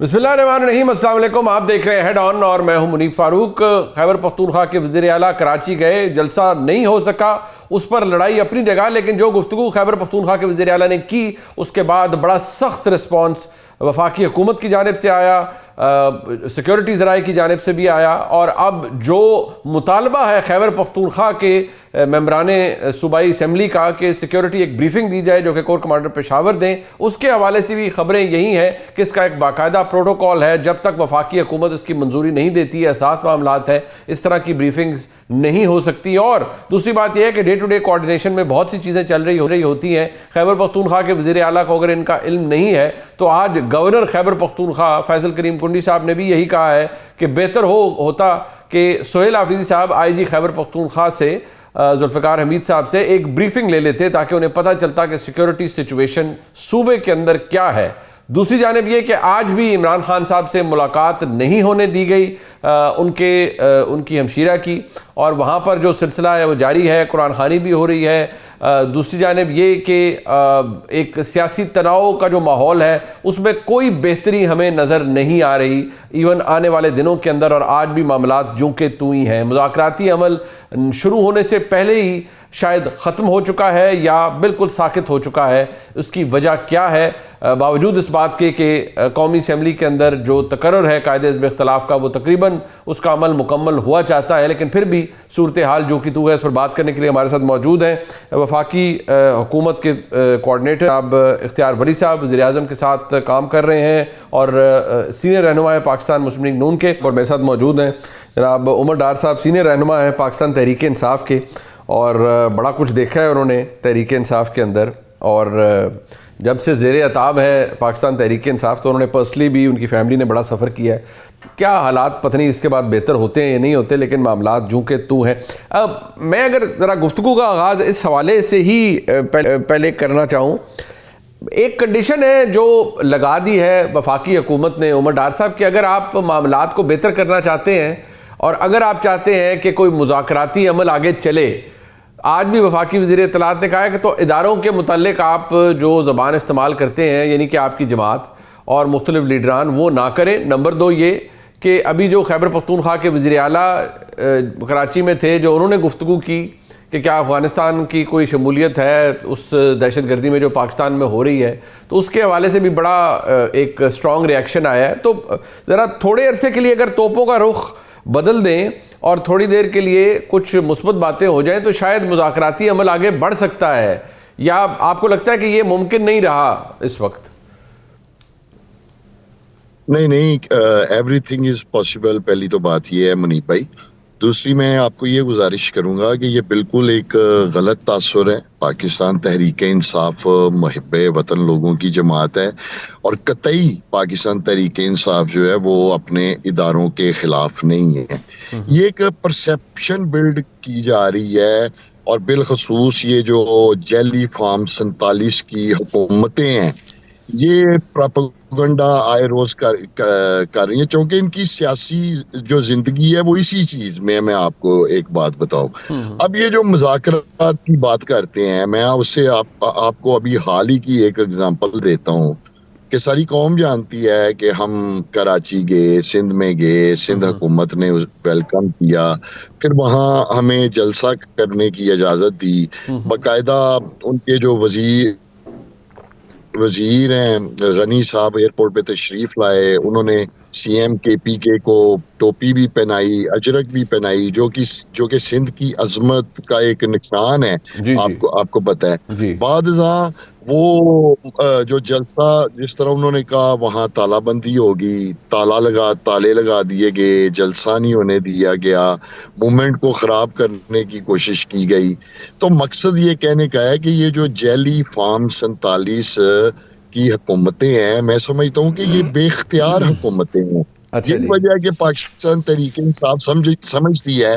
بسم اللہ الرحمن الرحیم، السلام علیکم. آپ دیکھ رہے ہیں ہیڈ آن اور میں ہوں منیب فاروق. خیبر پختونخوا کے وزیر اعلیٰ کراچی گئے، جلسہ نہیں ہو سکا، اس پر لڑائی اپنی جگہ، لیکن جو گفتگو خیبر پختونخوا کے وزیر اعلیٰ نے کی اس کے بعد بڑا سخت رسپانس وفاقی حکومت کی جانب سے آیا، سیکیورٹی ذرائع کی جانب سے بھی آیا. اور اب جو مطالبہ ہے خیبر پختونخوا کے ممبران صوبائی اسمبلی کا کہ سیکیورٹی ایک بریفنگ دی جائے جو کہ کور کمانڈر پشاور دیں، اس کے حوالے سے بھی خبریں یہی ہیں کہ اس کا ایک باقاعدہ پروٹوکول ہے. جب تک وفاقی حکومت اس کی منظوری نہیں دیتی ہے، حساس معاملات ہے، اس طرح کی بریفنگز نہیں ہو سکتی. اور دوسری بات یہ ہے کہ ڈے ٹو ڈے کوارڈینیشن میں بہت سی چیزیں چل رہی ہوتی ہیں. خیبر پختونخوا کے وزیر اعلیٰ کو اگر ان کا علم نہیں ہے تو آج گورنر خیبر پختونخوا فیصل کریم کنڈی صاحب نے بھی یہی کہا ہے کہ بہتر ہوتا کہ سہیل حافظی صاحب آئی جی خیبر پختونخوا سے ذوالفقار حمید صاحب سے ایک بریفنگ لے لیتے تاکہ انہیں پتہ چلتا کہ سیکیورٹی سچویشن صوبے کے اندر کیا ہے. دوسری جانب یہ کہ آج بھی عمران خان صاحب سے ملاقات نہیں ہونے دی گئی ان کی ہمشیرہ کی، اور وہاں پر جو سلسلہ ہے وہ جاری ہے، قرآن خوانی بھی ہو رہی ہے. دوسری جانب یہ کہ ایک سیاسی تناؤ کا جو ماحول ہے اس میں کوئی بہتری ہمیں نظر نہیں آ رہی ایون آنے والے دنوں کے اندر، اور آج بھی معاملات جوں کہ توں ہی ہیں. مذاکراتی عمل شروع ہونے سے پہلے ہی شاید ختم ہو چکا ہے یا بالکل ساکت ہو چکا ہے. اس کی وجہ کیا ہے؟ باوجود اس بات کے کہ قومی اسمبلی کے اندر جو تقرر ہے قائد حزب اختلاف کا وہ تقریباً اس کا عمل مکمل ہوا چاہتا ہے، لیکن پھر بھی صورتحال جو کہ تو ہے. اس پر بات کرنے کے لیے ہمارے ساتھ موجود ہیں وفاقی حکومت کے کوارڈینیٹر جناب اختیار ولی صاحب، وزیر اعظم کے ساتھ کام کر رہے ہیں اور سینئر رہنما ہیں پاکستان مسلم لیگ نون کے. اور میرے ساتھ موجود ہیں جناب عمر ڈار صاحب، سینئر رہنما ہیں پاکستان تحریک انصاف کے، اور بڑا کچھ دیکھا ہے انہوں نے تحریک انصاف کے اندر، اور جب سے زیر عتاب ہے پاکستان تحریک انصاف تو انہوں نے پرسنلی بھی، ان کی فیملی نے بڑا سفر کیا ہے. کیا حالات پتہ نہیں اس کے بعد بہتر ہوتے ہیں یا نہیں ہوتے، لیکن معاملات جوں کہ تو ہیں. اب میں اگر ذرا گفتگو کا آغاز اس حوالے سے ہی پہلے کرنا چاہوں، ایک کنڈیشن ہے جو لگا دی ہے وفاقی حکومت نے عمر ڈار صاحب کہ اگر آپ معاملات کو بہتر کرنا چاہتے ہیں اور اگر آپ چاہتے ہیں کہ کوئی مذاکراتی عمل آگے چلے، آج بھی وفاقی وزیر اطلاعات نے کہا ہے کہ تو اداروں کے متعلق آپ جو زبان استعمال کرتے ہیں یعنی کہ آپ کی جماعت اور مختلف لیڈران وہ نہ کریں. نمبر دو یہ کہ ابھی جو خیبر پختونخوا کے وزیر اعلیٰ کراچی میں تھے جو انہوں نے گفتگو کی کہ کیا افغانستان کی کوئی شمولیت ہے اس دہشت گردی میں جو پاکستان میں ہو رہی ہے، تو اس کے حوالے سے بھی بڑا ایک اسٹرانگ ریئیکشن آیا ہے. تو ذرا تھوڑے عرصے کے لیے اگر توپوں کا رخ بدل دیں اور تھوڑی دیر کے لیے کچھ مثبت باتیں ہو جائیں تو شاید مذاکراتی عمل آگے بڑھ سکتا ہے، یا آپ کو لگتا ہے کہ یہ ممکن نہیں رہا اس وقت؟ نہیں، ایوری تھنگ از پاسبل. پہلی تو بات یہ ہے منیب بھائی. دوسری میں آپ کو یہ گزارش کروں گا کہ یہ بالکل ایک غلط تاثر ہے. پاکستان تحریک انصاف محب وطن لوگوں کی جماعت ہے، اور قطعی پاکستان تحریک انصاف جو ہے وہ اپنے اداروں کے خلاف نہیں ہے. یہ ایک پرسیپشن بلڈ کی جا رہی ہے، اور بالخصوص یہ جو جیلی فارم 47 کی حکومتیں ہیں یہ پراپیگنڈا آئے روز کر رہی ہیں، چونکہ ان کی سیاسی جو زندگی ہے وہ اسی چیز میں آپ کو ایک بات بتاؤں. اب یہ جو مذاکرات کی بات کرتے ہیں، میں اس سے آپ کو ابھی حال ہی کی ایک اگزامپل دیتا ہوں کہ ساری قوم جانتی ہے کہ ہم کراچی گئے، سندھ میں گئے، سندھ حکومت نے ویلکم کیا، پھر وہاں ہمیں جلسہ کرنے کی اجازت دی. باقاعدہ ان کے جو وزیر ہیں غنی صاحب ایئرپورٹ پہ تشریف لائے، انہوں نے سی ایم کے پی کے کو ٹوپی بھی پہنائی، اجرک بھی پہنائی، جو کہ سندھ کی عظمت کا ایک نشان ہے. آپ کو پتہ ہے. بعد ازاں وہ جو جلسہ جس طرح انہوں نے کہا وہاں تالا بندی ہوگی، تالے لگا دیے گئے، جلسہ نہیں ہونے دیا گیا، موومنٹ کو خراب کرنے کی کوشش کی گئی. تو مقصد یہ کہنے کا ہے کہ یہ جو جیلی فارم 47 کی حکومتیں ہیں، میں سمجھتا ہوں کہ یہ بے اختیار حکومتیں ہیں. یہی وجہ ہے کہ پاکستان تحریک انصاف سمجھتی ہے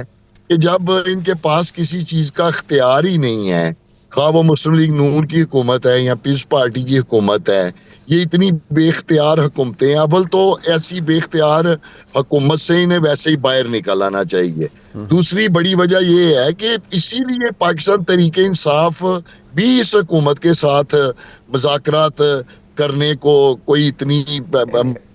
کہ جب ان کے پاس کسی چیز کا اختیار ہی نہیں ہے، خواہ وہ مسلم لیگ نون کی حکومت ہے یا پیپلز پارٹی کی حکومت ہے، یہ اتنی بے اختیار حکومتیں ہیں. اول تو ایسی بے اختیار حکومت سے انہیں ویسے ہی باہر نکل آنا چاہیے. دوسری بڑی وجہ یہ ہے کہ اسی لیے پاکستان تحریک انصاف بھی اس حکومت کے ساتھ مذاکرات کرنے کو کوئی اتنی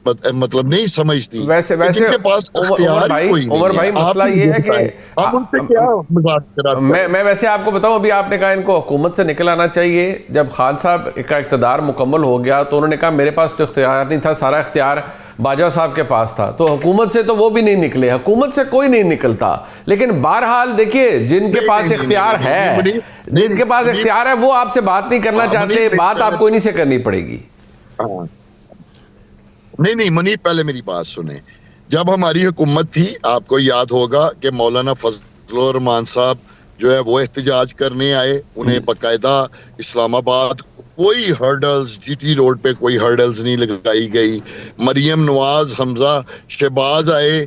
مطلب نہیں سمجھتی، ویسے جن کے پاس اختیار ہی کوئی نہیں عمر بھائی مسئلہ یہ ہے کہ آپ ان سے کیا مذاکرات کریں؟ میں ویسے آپ کو بتاؤں، ابھی آپ نے کہا ان کو حکومت سے نکل آنا چاہیے. جب خان صاحب کا اقتدار مکمل ہو گیا تو انہوں نے کہا میرے پاس تو اختیار نہیں تھا، سارا اختیار باجوہ صاحب کے پاس تھا. تو حکومت سے تو وہ بھی نہیں نکلے، حکومت سے کوئی نہیں نکلتا. لیکن بہرحال دیکھیے جن کے پاس اختیار ہے، جن کے پاس اختیار ہے وہ آپ سے بات نہیں کرنا چاہتے، بات آپ کو انہی سے کرنی پڑے گی. نہیں منیب، پہلے میری بات سنیں. جب ہماری حکومت تھی آپ کو یاد ہوگا کہ مولانا فضل الرحمان صاحب جو ہے وہ احتجاج کرنے آئے، انہیں باقاعدہ اسلام آباد کوئی ہرڈلز، جی ٹی روڈ پہ کوئی ہرڈلز نہیں لگائی گئی. مریم نواز، حمزہ شہباز آئے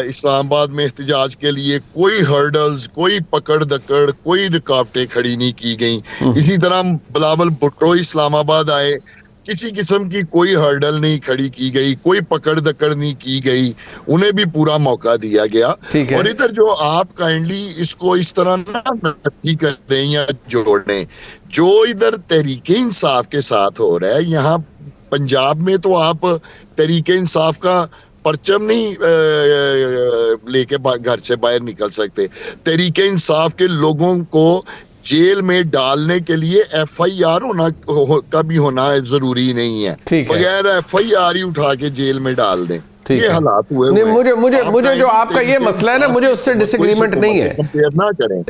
اسلام آباد میں احتجاج کے لیے، کوئی ہرڈلز، کوئی پکڑ دکڑ، کوئی رکاوٹیں کھڑی نہیں کی گئیں. اسی طرح بلاول بھٹو اسلام آباد آئے، کسی قسم کی کوئی ہرڈل نہیں کھڑی کی گئی، کوئی پکڑ دکڑ نہیں کی گئی، انہیں بھی پورا موقع دیا گیا. اور ادھر جو آپ کائنڈلی اس کو اس طرح نہ کر رہے ہیں یا جوڑیں، جو ادھر تحریک انصاف کے ساتھ ہو رہا ہے، یہاں پنجاب میں تو آپ تحریک انصاف کا پرچم نہیں لے کے گھر سے باہر نکل سکتے. تحریک انصاف کے لوگوں کو جیل میں ڈالنے کے لیے ایف آئی آر کا بھی ہونا ضروری نہیں ہے، بغیر ایف آئی آر ہی اٹھا کے جیل میں ڈال دیں. یہ حالات ہوئے مجھے جو آپ کا یہ مسئلہ ہے نا، مجھے اس سے ڈس ایگریمنٹ نہیں ہے.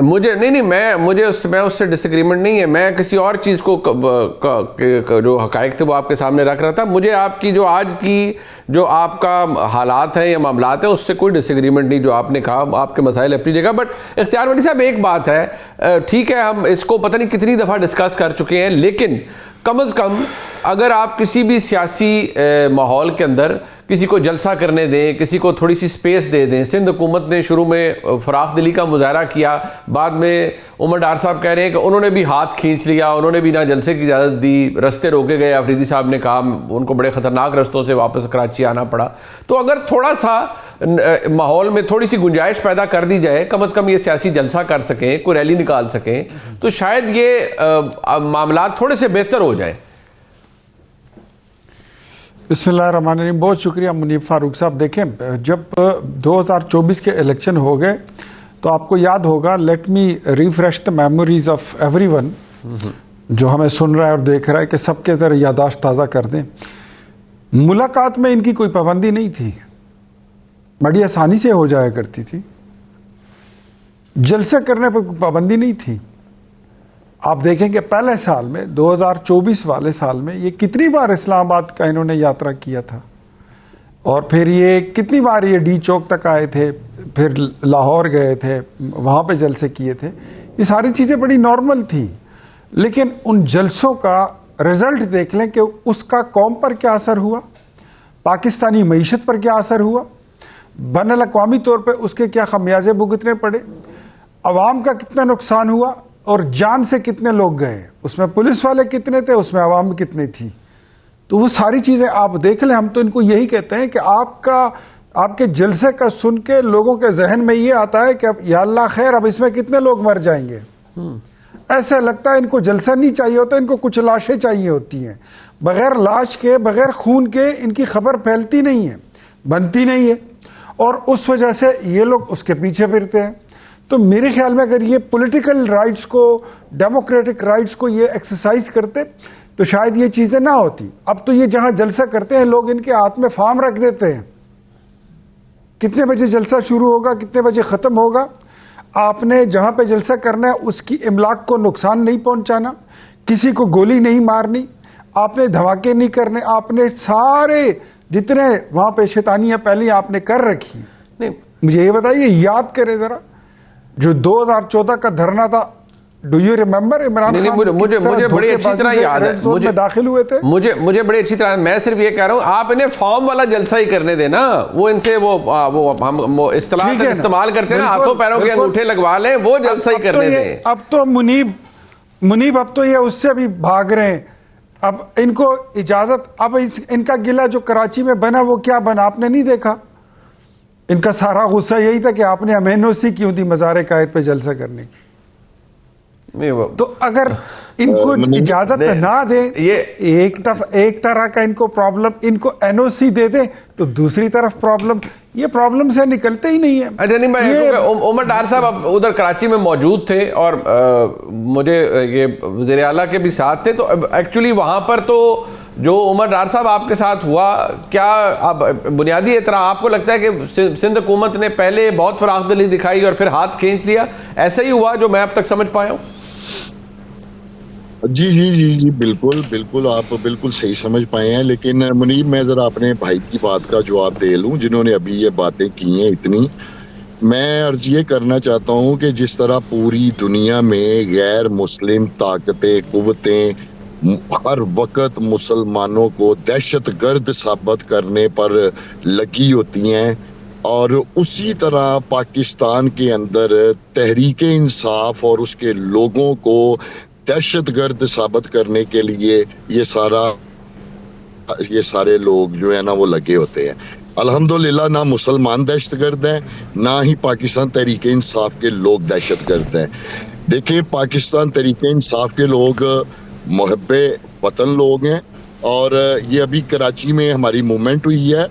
مجھے نہیں مجھے اس سے ڈس ایگریمنٹ نہیں ہے. میں کسی اور چیز کو جو حقائق تھے وہ آپ کے سامنے رکھ رہا تھا. مجھے آپ کی جو آج کی جو آپ کا حالات ہیں یا معاملات ہیں اس سے کوئی ڈس ایگریمنٹ نہیں. جو آپ نے کہا آپ کے مسائل اپنی جگہ. بٹ اختیار مٹی صاحب ایک بات ہے، ٹھیک ہے ہم اس کو پتہ نہیں کتنی دفعہ ڈسکس کر چکے ہیں، لیکن کم از کم اگر آپ کسی بھی سیاسی ماحول کے اندر کسی کو جلسہ کرنے دیں، کسی کو تھوڑی سی سپیس دے دیں. سندھ حکومت نے شروع میں فراخ دلی کا مظاہرہ کیا، بعد میں عمر ڈار صاحب کہہ رہے ہیں کہ انہوں نے بھی ہاتھ کھینچ لیا، انہوں نے بھی نہ جلسے کی اجازت دی، رستے روکے گئے. آفریدی صاحب نے کہا ان کو بڑے خطرناک رستوں سے واپس کراچی آنا پڑا. تو اگر تھوڑا سا ماحول میں تھوڑی سی گنجائش پیدا کر دی جائے، کم از کم یہ سیاسی جلسہ کر سکیں، کوئی ریلی نکال سکیں، تو شاید یہ معاملات تھوڑے سے بہتر ہو جائیں. بسم اللہ الرحمن الرحیم. بہت شکریہ منیب فاروق صاحب. دیکھیں جب 2024 کے الیکشن ہو گئے تو آپ کو یاد ہوگا، let me refresh the memories of every one جو ہمیں سن رہا ہے اور دیکھ رہا ہے، کہ سب کے ذرا یادداشت تازہ کر دیں. ملاقات میں ان کی کوئی پابندی نہیں تھی، بڑی آسانی سے ہو جایا کرتی تھی. جلسے کرنے پر کوئی پابندی نہیں تھی. آپ دیکھیں کہ پہلے سال میں 2024 والے سال میں یہ کتنی بار اسلام آباد کا انہوں نے یاترا کیا تھا، اور پھر یہ کتنی بار یہ ڈی چوک تک آئے تھے، پھر لاہور گئے تھے، وہاں پہ جلسے کیے تھے. یہ ساری چیزیں بڑی نارمل تھیں. لیکن ان جلسوں کا رزلٹ دیکھ لیں کہ اس کا قوم پر کیا اثر ہوا، پاکستانی معیشت پر کیا اثر ہوا، بین الاقوامی طور پہ اس کے کیا خمیازے بھگتنے پڑے، عوام کا کتنا نقصان ہوا، اور جان سے کتنے لوگ گئے. اس میں پولیس والے کتنے تھے، اس میں عوام کتنی تھی. تو وہ ساری چیزیں آپ دیکھ لیں. ہم تو ان کو یہی کہتے ہیں کہ آپ کے جلسے کا سن کے لوگوں کے ذہن میں یہ آتا ہے کہ اب یا اللہ خیر، اب اس میں کتنے لوگ مر جائیں گے. ایسا لگتا ہے ان کو جلسہ نہیں چاہیے ہوتا، ان کو کچھ لاشیں چاہیے ہوتی ہیں. بغیر لاش کے، بغیر خون کے ان کی خبر پھیلتی نہیں ہے، بنتی نہیں ہے، اور اس وجہ سے یہ لوگ اس کے پیچھے پھرتے ہیں. تو میرے خیال میں اگر یہ پولیٹیکل رائٹس کو، ڈیموکریٹک رائٹس کو یہ ایکسرسائز کرتے تو شاید یہ چیزیں نہ ہوتی. اب تو یہ جہاں جلسہ کرتے ہیں لوگ ان کے ہاتھ میں فارم رکھ دیتے ہیں، کتنے بجے جلسہ شروع ہوگا، کتنے بجے ختم ہوگا. آپ نے جہاں پہ جلسہ کرنا ہے اس کی املاک کو نقصان نہیں پہنچانا، کسی کو گولی نہیں مارنی، آپ نے دھماکے نہیں کرنے، آپ نے سارے جتنے وہاں پہ شیطانیاں پہلے آپ نے کر رکھی. مجھے یہ بتائیے، یاد کرے ذرا جو 2014 کا دھرنا تھا، do you remember Imran Khan مجھے بڑی اچھی طرح یاد ہے، داخل ہوئے تھے. مجھے بڑی اچھی طرح. میں صرف یہ کہہ رہا ہوں آپ انہیں فارم والا جلسہ ہی کرنے دیں نا. وہ ان سے وہ ہم اصطلاح کا استعمال کرتے ہیں نا، ہاتھوں پیروں کے انگوٹھے لگوا لیں، وہ جلسہ ہی کرنے دیں. اب تو منیب اب تو یہ اس سے بھی بھاگ رہے ہیں. اب ان کو اجازت، اب ان کا گلہ جو کراچی میں بنا وہ کیا بنا آپ نے نہیں دیکھا. ان کا سارا غصہ یہی تھا کہ آپ نے ہمیں نوسی کیوں دی مزار قائد پہ جلسہ کرنے کی. تو اگر ان کو اجازت نہ دے, ایک طرح کا ان کو پرابلم, ان کو این او سی دے دے تو دوسری طرف پرابلم, یہ پرابلم سے نکلتے ہی نہیں ہیں. عمر ڈار صاحب اب ادھر کراچی میں موجود تھے اور مجھے یہ وزیر اعلیٰ کے بھی ساتھ تھے, تو ایکچولی وہاں پر تو جو عمر ڈار صاحب آپ کے ساتھ ہوا, کیا اب بنیادی اعتراض آپ کو لگتا ہے کہ سندھ حکومت نے پہلے بہت فراخ دلی دکھائی اور پھر ہاتھ کھینچ لیا, ایسا ہی ہوا جو میں اب تک سمجھ پایا ہوں؟ جی جی جی جی بالکل بالکل, آپ بالکل صحیح سمجھ پائے ہیں. لیکن منیب, میں ذرا اپنے بھائی کی بات کا جواب دے لوں جنہوں نے ابھی یہ باتیں کی ہیں اتنی. میں عرض یہ کرنا چاہتا ہوں کہ جس طرح پوری دنیا میں غیر مسلم طاقتیں, قوتیں ہر وقت مسلمانوں کو دہشت گرد ثابت کرنے پر لگی ہوتی ہیں, اور اسی طرح پاکستان کے اندر تحریک انصاف اور اس کے لوگوں کو دہشت گرد ثابت کرنے کے لیے یہ سارے لوگ جو ہے نا وہ لگے ہوتے ہیں. الحمدللہ نہ مسلمان دہشت گرد ہیں, نہ ہی پاکستان تحریک انصاف کے لوگ دہشت گرد ہیں. دیکھیں, پاکستان تحریک انصاف کے لوگ محب وطن لوگ ہیں, اور یہ ابھی کراچی میں ہماری موومنٹ ہوئی ہے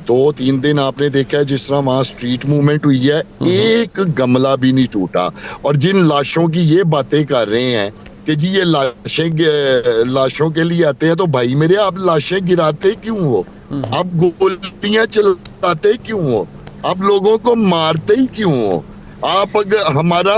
2-3 دن, آپ نے دیکھا ہے جس طرح وہاں اسٹریٹ موومنٹ ہوئی ہے, ایک گملہ بھی نہیں ٹوٹا. اور جن لاشوں کی یہ باتیں کر رہے ہیں کہ جی یہ لاشوں کے لیے آتے ہیں, تو بھائی میرے آپ لاشیں گراتے کیوں ہو؟ آپ گولیاں چلاتے کیوں ہو؟ آپ لوگوں کو مارتے ہی کیوں ہو؟ آپ اگر ہمارا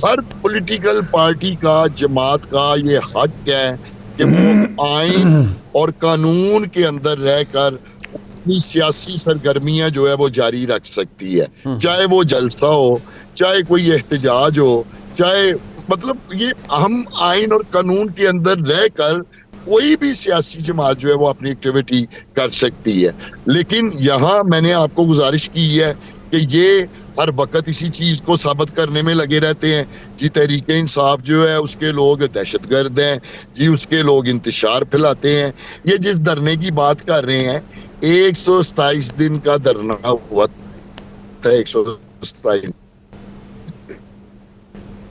ہر پولیٹیکل پارٹی کا, جماعت کا یہ حق ہے کہ وہ آئین اور قانون کے اندر رہ کر اپنی سیاسی سرگرمیاں جو ہے وہ جاری رکھ سکتی ہے, چاہے وہ جلسہ ہو, چاہے کوئی احتجاج ہو, چاہے مطلب یہ ہم آئین اور قانون کے اندر رہ کر کوئی بھی سیاسی جماعت جو ہے وہ اپنی ایکٹیویٹی کر سکتی ہے. لیکن یہاں میں نے آپ کو گزارش کی ہے کہ یہ ہر وقت اسی چیز کو ثابت کرنے میں لگے رہتے ہیں جی تحریک انصاف جو ہے اس کے لوگ دہشت گرد ہیں, جی اس کے لوگ انتشار پھیلاتے ہیں. یہ جس دھرنے کی بات کر رہے ہیں 127 دن کا دھرنا ہوا تھا, 127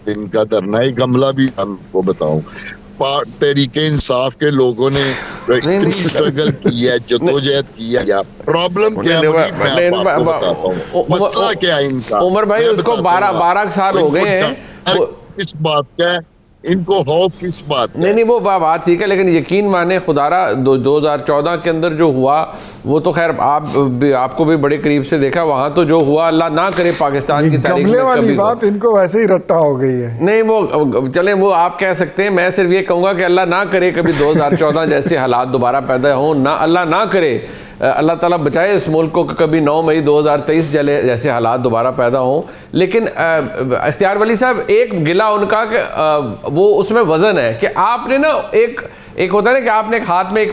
دن کا دھرنا. ایک عملہ بھی ہم کو بتاؤں, تحریک انصاف کے لوگوں نے اتنی اسٹرگل کی ہے, جدوجہد کی ہے. پرابلم کیا ہے میں آپ کو بتاتا ہوں, مسئلہ کیا ہے ان کا. عمر بھائی اس کو 12 سال ہو گئے ہیں, اس بات کا ان کو خوف کس بات؟ نہیں وہ بات ٹھیک ہے, لیکن یقین مانے خدارا 2014 کے اندر جو ہوا وہ تو خیر آپ کو بھی بڑے قریب سے دیکھا, وہاں تو جو ہوا اللہ نہ کرے پاکستان کی تاریخ میں کبھی بات ان کو ویسے ہی رٹا ہو گئی ہے. نہیں وہ چلیں وہ آپ کہہ سکتے ہیں, میں صرف یہ کہوں گا کہ اللہ نہ کرے کبھی 2014 جیسے حالات دوبارہ پیدا ہوں, نہ اللہ نہ کرے, اللہ تعالیٰ بچائے اس ملک کو کہ کبھی 9 مئی 2023 جیسے حالات دوبارہ پیدا ہوں. لیکن اختیار ولی صاحب ایک گلا ان کا کہ وہ اس میں وزن ہے کہ آپ نے نا ایک ہوتا ہے نا کہ آپ نے ایک ہاتھ میں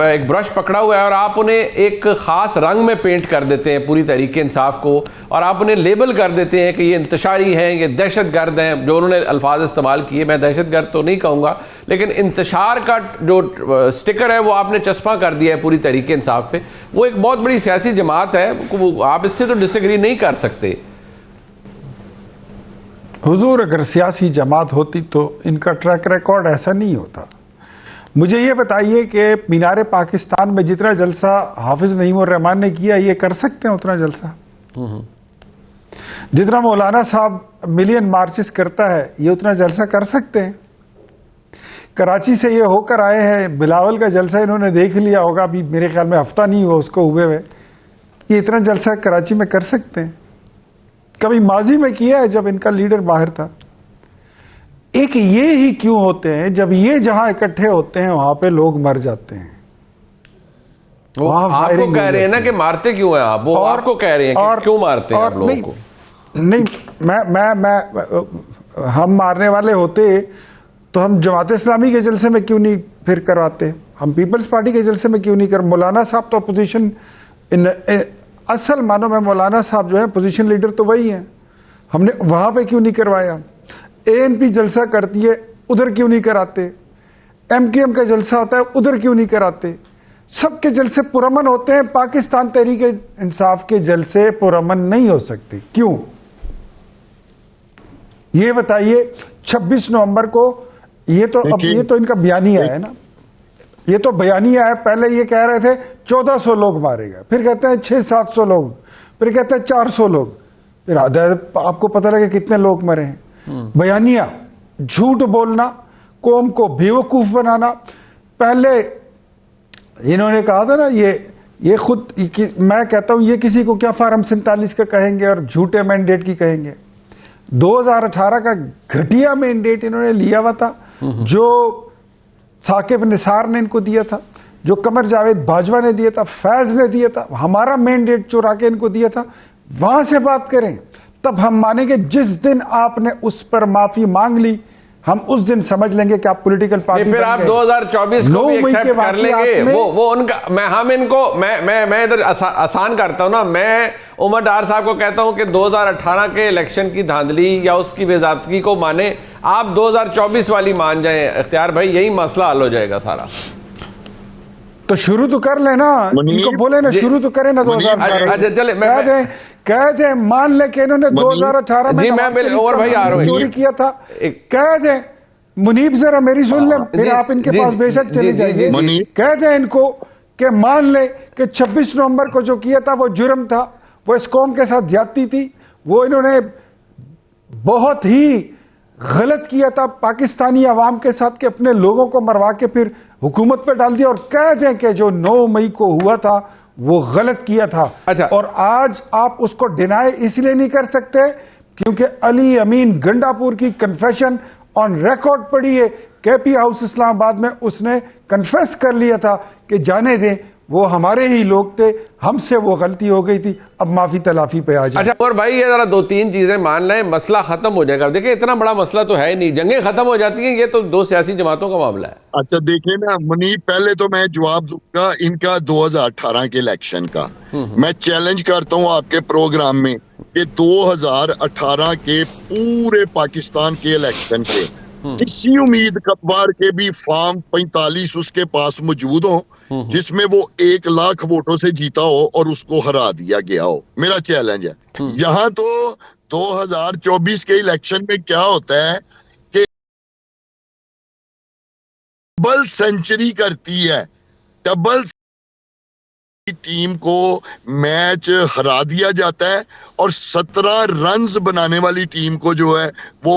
ایک برش پکڑا ہوا ہے اور آپ انہیں ایک خاص رنگ میں پینٹ کر دیتے ہیں پوری تحریک انصاف کو, اور آپ انہیں لیبل کر دیتے ہیں کہ یہ انتشاری ہیں, یہ دہشت گرد ہیں, جو انہوں نے الفاظ استعمال کیے. میں دہشت گرد تو نہیں کہوں گا, لیکن انتشار کا جو سٹیکر ہے وہ آپ نے چسپاں کر دیا ہے پوری تحریک انصاف پہ. وہ ایک بہت بڑی سیاسی جماعت ہے, آپ اس سے تو ڈس ایگری نہیں کر سکتے. حضور اگر سیاسی جماعت ہوتی تو ان کا ٹریک ریکارڈ ایسا نہیں ہوتا. مجھے یہ بتائیے کہ مینار پاکستان میں جتنا جلسہ حافظ نعیم الرحمان نے کیا یہ کر سکتے ہیں اتنا جلسہ؟ جتنا مولانا صاحب ملین مارچز کرتا ہے یہ اتنا جلسہ کر سکتے ہیں؟ کراچی سے یہ ہو کر آئے ہیں, بلاول کا جلسہ انہوں نے دیکھ لیا ہوگا, ابھی میرے خیال میں ہفتہ نہیں ہوا اس کو ہوئے, یہ اتنا جلسہ کراچی میں کر سکتے ہیں؟ کبھی ماضی میں کیا ہے جب ان کا لیڈر باہر تھا؟ ایک یہ ہی کیوں ہوتے ہیں جب یہ جہاں اکٹھے ہوتے ہیں وہاں پہ لوگ مر جاتے ہیں. آپ کو کہہ رہے ہیں نا کہ مارتے کیوں ہیں آپ, وہ آپ کو کہہ رہے ہیں کہ کیوں مارتے ہیں آپ لوگوں کو. نہیں میں ہم مارنے والے ہوتے تو ہم جماعت اسلامی کے جلسے میں کیوں نہیں پھر کرواتے, ہم پیپلز پارٹی کے جلسے میں کیوں نہیں کر. مولانا صاحب تو اپوزیشن اصل معنوں میں مولانا صاحب جو ہے پوزیشن لیڈر تو وہی ہیں, ہم نے وہاں پہ کیوں نہیں کروایا. اے این پی جلسہ کرتی ہے ادھر کیوں نہیں کراتے, ایم کیو ایم کا جلسہ ہوتا ہے ادھر کیوں نہیں کراتے. سب کے جلسے پرامن ہوتے ہیں, پاکستان تحریک انصاف کے جلسے پرامن نہیں ہو سکتے. کیوں؟ یہ بتائیے 26 نومبر کو یہ تو ان کا بیانیہ ہے نا, یہ تو بیانیہ ہے. پہلے یہ کہہ رہے تھے 1400 لوگ مارے گئے, پھر کہتے ہیں 600-700 لوگ, پھر کہتے ہیں 400 لوگ, پھر آپ کو پتہ لگے کتنے لوگ مرے ہیں. بیانیہ, جھوٹ بولنا, قوم کو بیوقوف بنانا. پہلے انہوں نے کہا تھا نا یہ خود, میں کہتا ہوں یہ کسی کو کیا فارم 47 کا کہیں گے اور جھوٹے مینڈیٹ کی کہیں گے. 2018 کا گھٹیا مینڈیٹ انہوں نے لیا ہوا تھا جو ثاقب نثار نے ان کو دیا تھا, جو قمر جاوید باجوہ نے دیا تھا, فیض نے دیا تھا, ہمارا مینڈیٹ چورا کے ان کو دیا تھا. وہاں سے بات کریں تب ہم مانیں گے. جس دن آپ نے اس پر معافی مانگ لی ہم اس دن سمجھ لیں گے کہ آپ پولیٹیکل پارٹی پھر آپ 2024 کو بھی ایکسیپٹ کر لیں گے. وہ ان کا, ہم ان کو, میں ادھر آسان کرتا ہوں نا, میں عمر ڈار صاحب کو کہتا ہوں کہ 2018 کے الیکشن کی دھاندلی یا اس کی بے ضابطگی کو مانے, آپ 2024 والی مان جائیں اختیار بھائی, یہی مسئلہ حل ہو جائے گا سارا. تو شروع تو کر لیں نا, ان کو بولے نا شروع تو کریں نا. 2018 کہہ دیں, مان لے کہ انہوں نے 2018 میں چوری کیا تھا, کہہ دیں. منیب ذرا میری سن لیں, پھر آپ ان کے پاس بے شک چلے جائیے. کہہ دیں ان کو کہ مان لے کہ 26 نومبر کو جو کیا تھا وہ جرم تھا, وہ اس قوم کے ساتھ زیادتی تھی, وہ انہوں نے بہت ہی غلط کیا تھا پاکستانی عوام کے ساتھ کہ اپنے لوگوں کو مروا کے پھر حکومت پہ ڈال دیا. اور کہہ دیں کہ جو 9 مئی کو ہوا تھا وہ غلط کیا تھا. اور آج آپ اس کو ڈینائی اس لیے نہیں کر سکتے کیونکہ علی امین گنڈاپور کی کنفیشن آن ریکارڈ پڑی ہے. کے پی ہاؤس اسلام آباد میں اس نے کنفیس کر لیا تھا کہ جانے دیں وہ ہمارے ہی لوگ تھے, ہم سے وہ غلطی ہو گئی تھی, اب معافی تلافی پہ آ جائیں. اچھا اور بھائی یہ ذرا 2-3 چیزیں مان لیں, مسئلہ ختم ہو جائے گا. دیکھیں اتنا بڑا مسئلہ تو ہے نہیں, جنگیں ختم ہو جاتی ہیں, یہ تو 2 سیاسی جماعتوں کا معاملہ ہے. اچھا دیکھیں نا منیب, پہلے تو میں جواب دوں گا ان کا 2018 کے الیکشن کا. میں چیلنج کرتا ہوں آپ کے پروگرام میں کہ 2018 کے پورے پاکستان کے الیکشن کے کسی امیدوار کے بھی فارم 45 اس کے پاس موجود ہو جس میں وہ 1 لاکھ ووٹوں سے جیتا ہو اور اس کو ہرا دیا گیا ہو. میرا چیلنج ہے. یہاں تو 2024 کے الیکشن میں کیا ہوتا ہے کہ ڈبل سینچری کرتی ہے, ڈبل ٹیم کو میچ ہرا دیا جاتا ہے اور 17 رنز بنانے والی ٹیم کو جو ہے وہ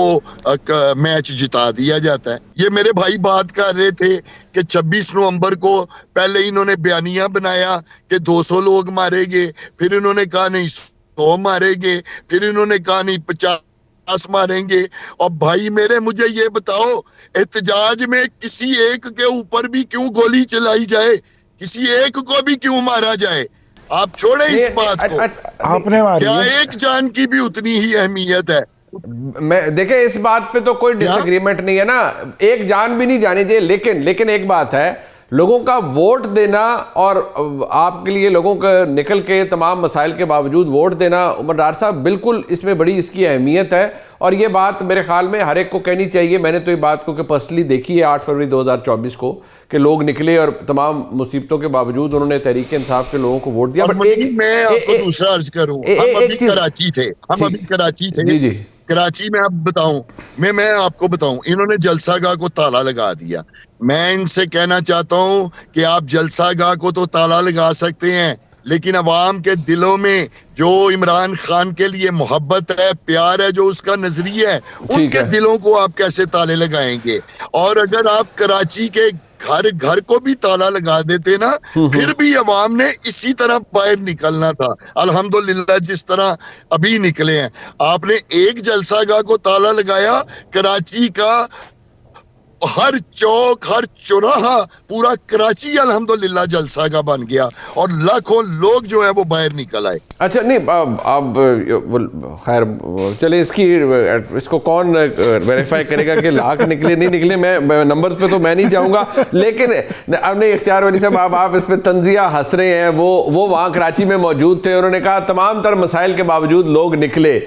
میچ جتا دیا جاتا ہے. یہ میرے بھائی بات کر رہے تھے کہ 26 نومبر کو پہلے انہوں نے بیانیہ بنایا کہ 200 لوگ مارے گے, پھر انہوں نے کہا نہیں 100 مارے گے, پھر انہوں نے کہا نہیں 50 ماریں گے. اور بھائی میرے مجھے یہ بتاؤ احتجاج میں کسی ایک کے اوپر بھی کیوں گولی چلائی جائے, کسی ایک کو بھی کیوں مارا جائے؟ آپ چھوڑیں اس بات کو. آپ نے کیا ایک جان کی بھی اتنی ہی اہمیت ہے؟ دیکھیں اس بات پہ تو کوئی ڈس ایگریمنٹ نہیں ہے نا, ایک جان بھی نہیں جانی چاہیے. لیکن ایک بات ہے, لوگوں کا ووٹ دینا اور آپ کے لیے لوگوں کا نکل کے تمام مسائل کے باوجود ووٹ دینا, عمر ڈار صاحب بالکل اس میں بڑی اس کی اہمیت ہے. اور یہ بات میرے خیال میں ہر ایک کو کہنی چاہیے. میں نے تو یہ بات کو کہ پرسنلی دیکھی ہے 8 فروری 2024 کو کہ لوگ نکلے اور تمام مصیبتوں کے باوجود انہوں نے تحریک انصاف کے لوگوں کو ووٹ دیا. میں آپ کو دوسرا عرض کروں, ہم ابھی کراچی تھے, جی جی کراچی میں اب بتاؤں, میں آپ کو بتاؤں, انہوں نے جلسہ گاہ کو تالا لگا دیا. میں ان سے کہنا چاہتا ہوں کہ آپ جلسہ گاہ کو تو تالا لگا سکتے ہیں لیکن عوام کے دلوں میں جو عمران خان کے لیے محبت ہے, پیار ہے, جو اس کا نظریہ ہے, ان کے دلوں کو آپ کیسے تالے لگائیں گے؟ اور اگر آپ کراچی کے گھر کو بھی تالا لگا دیتے نا, پھر بھی عوام نے اسی طرح باہر نکلنا تھا. الحمدللہ جس طرح ابھی نکلے ہیں. آپ نے ایک جلسہ گاہ کو تالا لگایا, کراچی کا ہر چوک ہر چوراہا پورا کراچی الحمدللہ جلسہ گاہ بن گیا اور لاکھوں لوگ جو ہیں وہ باہر نکل آئے. اچھا نہیں اب خیر چلے اس کو کون ویریفائی کرے گا کہ لاکھ نکلے نہیں نکلے, میں نمبرز پہ تو میں نہیں جاؤں گا. لیکن اب نہیں اختیار ولی صاحب آپ اس پہ تنزیہ ہنس رہے ہیں, وہ وہاں کراچی میں موجود تھے, انہوں نے کہا تمام تر مسائل کے باوجود لوگ نکلے.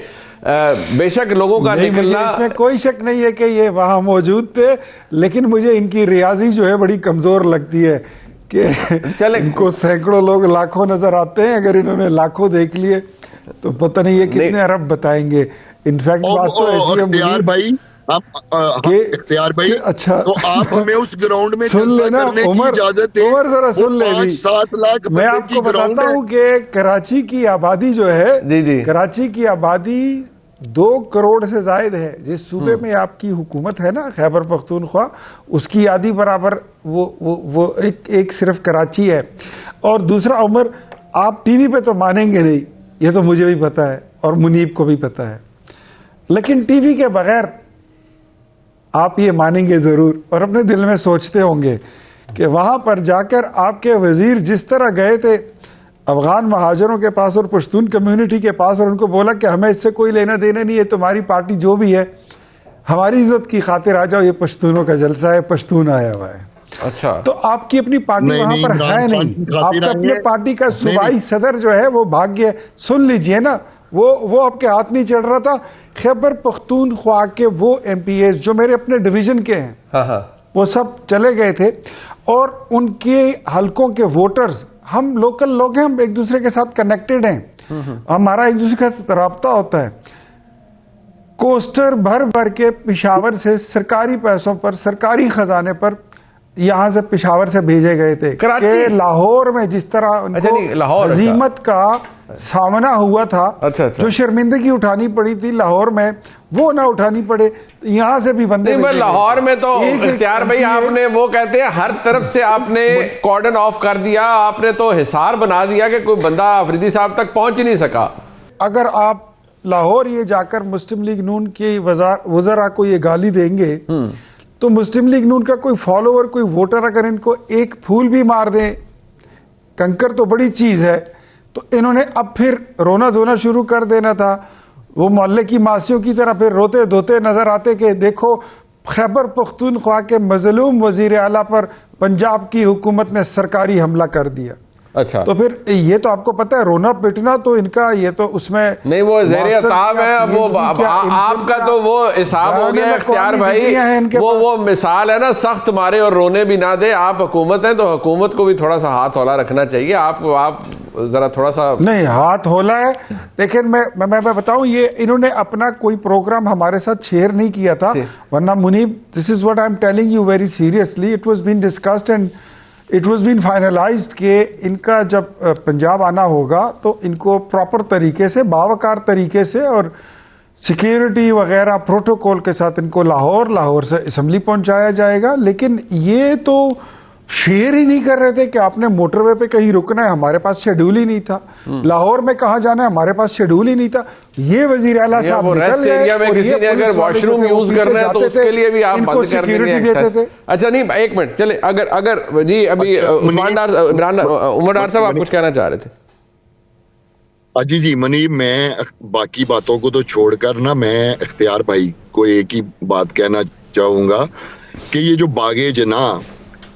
بے شک لوگوں کا نکلنا, اس میں کوئی شک نہیں ہے کہ یہ وہاں موجود تھے, لیکن مجھے ان کی ریاضی جو ہے بڑی کمزور لگتی ہے کہ ان کو سینکڑوں لوگ لاکھوں نظر آتے ہیں. اگر انہوں نے لاکھوں دیکھ لیے تو پتہ نہیں یہ کتنے ارب بتائیں گے. انفیکٹ بات تو ایسی ہے اختیار بھائی، اختیار بھائی، اچھا تو آپ ہمیں اس گراؤنڈ میں سن جلسہ لینا کرنے کی عمر، اجازت دیں. عمر ذرا سن لے. 5-7 لاکھ میں بندے آپ کی کو گراؤنڈ بتاتا ہے. ہوں کہ کراچی کی آبادی جو ہے، جی کراچی کی آبادی 2 کروڑ سے زائد ہے. جس صوبے میں آپ کی حکومت ہے نا خیبر پختونخوا، اس کی آدھی برابر وہ ایک صرف کراچی ہے. اور دوسرا عمر، آپ ٹی وی پہ تو مانیں گے نہیں، یہ تو مجھے بھی پتا ہے اور منیب کو بھی پتا ہے، لیکن ٹی وی کے بغیر آپ یہ مانیں گے ضرور اور اپنے دل میں سوچتے ہوں گے کہ وہاں پر جا کر آپ کے وزیر جس طرح گئے تھے افغان مہاجروں کے پاس اور پشتون کمیونٹی کے پاس اور ان کو بولا کہ ہمیں اس سے کوئی لینا دینا نہیں ہے، تمہاری پارٹی جو بھی ہے ہماری عزت کی خاطر آ جاؤ، یہ پشتونوں کا جلسہ ہے، پشتون آیا ہوا ہے. اچھا، تو آپ کی اپنی پارٹی وہاں پر ہے نہیں. آپ کا اپنے پارٹی کا صوبائی صدر جو ہے وہ بھاگ گیا. سن لیجئے نا، وہ آپ کے ہاتھ نہیں چڑھ رہا تھا. خیبر پختونخوا کے وہ ایم پی ایز جو میرے اپنے ڈویژن کے ہیں، وہ سب چلے گئے تھے اور ان کے حلقوں کے ووٹرز، ہم لوکل لوگ ہیں، ہم ایک دوسرے کے ساتھ کنیکٹڈ ہیں، ہمارا ایک دوسرے کے ساتھ رابطہ ہوتا ہے. کوسٹر بھر بھر کے پشاور سے سرکاری پیسوں پر، سرکاری خزانے پر یہاں سے پشاور سے بھیجے گئے تھے کہ لاہور میں جس طرح ان کو ہزیمت کا سامنا ہوا تھا، جو شرمندگی اٹھانی پڑی تھی لاہور میں، وہ نہ اٹھانی پڑے. یہاں سے بھی بندے لاہور میں تو اختیار بھائی آپ نے وہ کہتے ہیں ہر طرف سے آپ نے کارڈن آف کر دیا، آپ نے تو حصار بنا دیا کہ کوئی بندہ آفریدی صاحب تک پہنچ ہی نہیں سکا. اگر آپ لاہور یہ جا کر مسلم لیگ نون کی وزراء کو یہ گالی دیں گے تو مسلم لیگ نون کا کوئی فالوور، کوئی ووٹر اگر ان کو ایک پھول بھی مار دیں، کنکر تو بڑی چیز ہے، تو انہوں نے اب پھر رونا دھونا شروع کر دینا تھا. وہ محلے کی ماسیوں کی طرح پھر روتے دھوتے نظر آتے کہ دیکھو خیبر پختونخوا کے مظلوم وزیر اعلیٰ پر پنجاب کی حکومت نے سرکاری حملہ کر دیا. اچھا، تو پھر یہ تو آپ کو پتا ہے رونا پٹنا تو ان کا یہ تو اس میں نہیں، وہ زیر عتاب ہے. اب وہ آپ کا تو وہ حساب ہو گیا اختیار بھائی، وہ مثال ہے نا، سخت مارے اور رونے بھی نہ دے. آپ حکومت ہیں تو حکومت کو بھی تھوڑا سا ہاتھ ہولا رکھنا چاہیے. آپ ذرا تھوڑا سا نہیں ہاتھ ہولا ہے. لیکن میں بتاؤں، یہ انہوں نے اپنا کوئی پروگرام ہمارے ساتھ شیئر نہیں کیا تھا، ورنہ Muneeb this is what I am telling you very seriously, it was been discussed and it was been finalised کہ ان کا جب پنجاب آنا ہوگا تو ان کو پراپر طریقے سے، باوقار طریقے سے اور سیکیورٹی وغیرہ پروٹوکول کے ساتھ ان کو لاہور سے اسمبلی پہنچایا جائے گا. لیکن یہ تو شیئر ہی نہیں کر رہے تھے کہ آپ نے موٹر وے پہ کہیں رکنا ہے، ہمارے پاس شیڈول ہی نہیں تھا. لاہور میں کہاں جانا ہے، ہمارے پاس شیڈول ہی نہیں تھا. یہ وزیر اعلیٰ صاحب نکل گئے اور کسی نے اگر واش روم یوز کرنا ہے تو اس کے لیے بھی آپ بند کر دیں گے. اچھا نہیں، ایک منٹ چلے، اگر جی ابھی عمر ڈار صاحب آپ کچھ کہنا چاہ رہے تھے. جی منیب، میں باقی باتوں کو تو چھوڑ کر نا، میں اختیار بھائی کو ایک ہی بات کہنا چاہوں گا کہ یہ جو باغ جنا